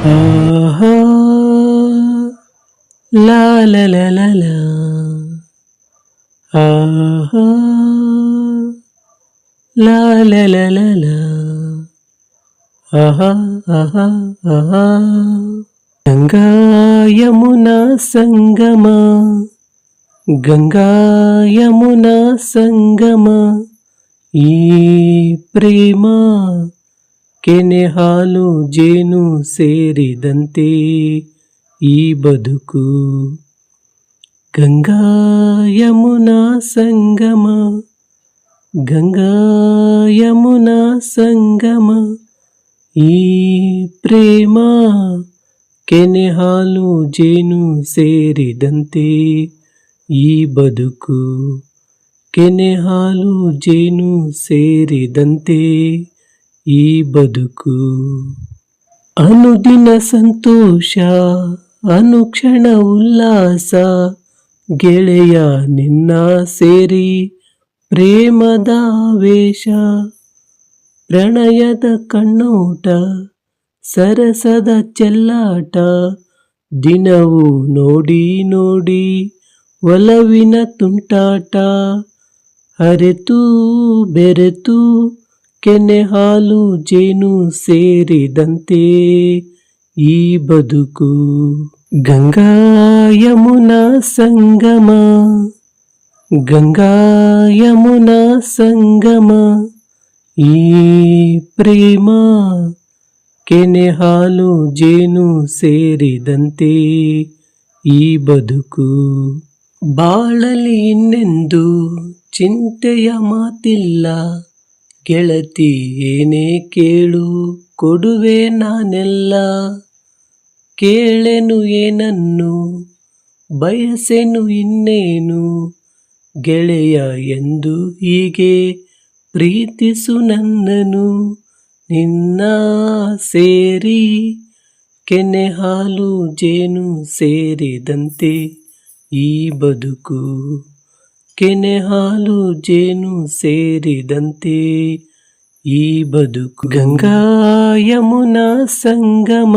ಆಹಾ ಲಾ ಲಾ ಲಾ ಲಾ ಲಾ. ಆಹಾ ಲಾ ಲಾ ಲಾ ಲಾ ಲಾ. ಆಹಾ ಆಹಾ ಆಹಾ. ಗಂಗಾ ಯಮುನಾ ಸಂಗಮ, ಗಂಗಾ ಯಮುನಾ ಸಂಗಮ, ಈ ಪ್ರೇಮ ಕೆನೆ ಹಾಲು ಜೇನು ಸೇರಿದಂತೆ ಈ ಬದುಕು. ಗಂಗಾ ಯಮುನಾ ಸಂಗಮ, ಗಂಗಾ ಯಮುನಾ ಸಂಗಮ, ಈ ಪ್ರೇಮ ಕೆನೆ ಹಾಲು ಜೇನು ಸೇರಿದಂತೆ ಈ ಬದುಕು. ಕೆನೆ ಹಾಲು ಜೇನು ಸೇರಿದಂತೆ ಈ ಬದುಕು. ಅನುದಿನ ಸಂತೋಷ, ಅನುಕ್ಷಣ ಉಲ್ಲಾಸ, ಗೆಳೆಯ ನಿನ್ನ ಸೇರಿ ಪ್ರೇಮದ ವೇಷ. ಪ್ರಣಯದ ಕಣ್ಣೋಟ, ಸರಸದ ಚೆಲ್ಲಾಟ, ದಿನವೂ ನೋಡಿ ನೋಡಿ ಒಲವಿನ ತುಂಟಾಟ. ಅರೆತು ಬೆರೆತು ಕೆನೆ ಹಾಲು ಜೇನು ಸೇರಿದಂತೆ ಈ ಬದುಕು. ಗಂಗಾ ಯಮುನಾ ಸಂಗಮ, ಗಂಗಾ ಯಮುನಾ ಸಂಗಮ, ಈ ಪ್ರೇಮ ಕೆನೆ ಹಾಲು ಜೇನು ಸೇರಿದಂತೆ ಈ ಬದುಕು. ಬಾಳಲಿ ಇನ್ನೆಂದು ಚಿಂತೆಯ ಮಾತಿಲ್ಲ, ಗೆಳತಿ ಏನೇ ಕೇಳು ಕೊಡುವೆ ನಾನೆಲ್ಲ. ಕೇಳೆನು ಏನನ್ನು ಬಯಸೆನು ಇನ್ನೇನು, ಗೆಳೆಯ ಎಂದು ಹೀಗೆ ಪ್ರೀತಿಸು ನನ್ನನು. ನಿನ್ನ ಸೇರಿ ಕೆನೆ ಹಾಲು ಜೇನು ಸೇರಿದಂತೆ ಈ ಬದುಕು. ಕೆನೆ ಹಾಲು ಜೇನು ಸೇರಿದಂತೆ ಈ ಬದುಕು. ಗಂಗಾ ಯಮುನಾ ಸಂಗಮ,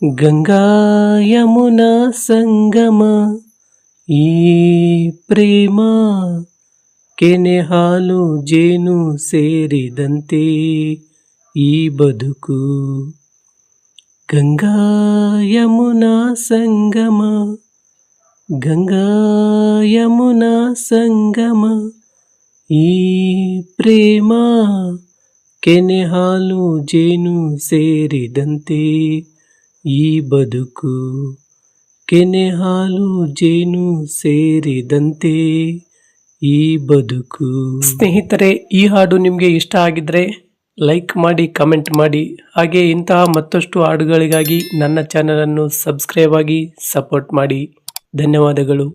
ಗಂಗಾ ಯಮುನಾ ಸಂಗಮ, ಈ ಪ್ರೇಮ ಕೆನೆ ಹಾಲು ಜೇನು ಸೇರಿದಂತೆ ಈ ಬದುಕು. ಗಂಗಾ ಯಮುನಾ ಸಂಗಮ, ಗಂಗಾ ಯಮುನಾ ಸಂಗಮ, ಈ ಪ್ರೇಮ ಕೆನೆ ಹಾಲು ಜೇನು ಸೇರಿದಂತೆ ಈ ಬದುಕು. ಕೆನೆ ಹಾಲು ಜೇನು ಸೇರಿದಂತೆ ಈ ಬದುಕು. ಸ್ನೇಹಿತರೆ, ಈ ಹಾಡು ನಿಮಗೆ ಇಷ್ಟ ಆಗಿದ್ರೆ ಲೈಕ್ ಮಾಡಿ, ಕಮೆಂಟ್ ಮಾಡಿ. ಹಾಗೆ ಇಂತಹ ಮತ್ತಷ್ಟು ಹಾಡುಗಳಿಗಾಗಿ ನನ್ನ ಚಾನಲನ್ನು ಸಬ್ಸ್ಕ್ರೈಬ್ ಆಗಿ ಸಪೋರ್ಟ್ ಮಾಡಿ. ಧನ್ಯವಾದಗಳು.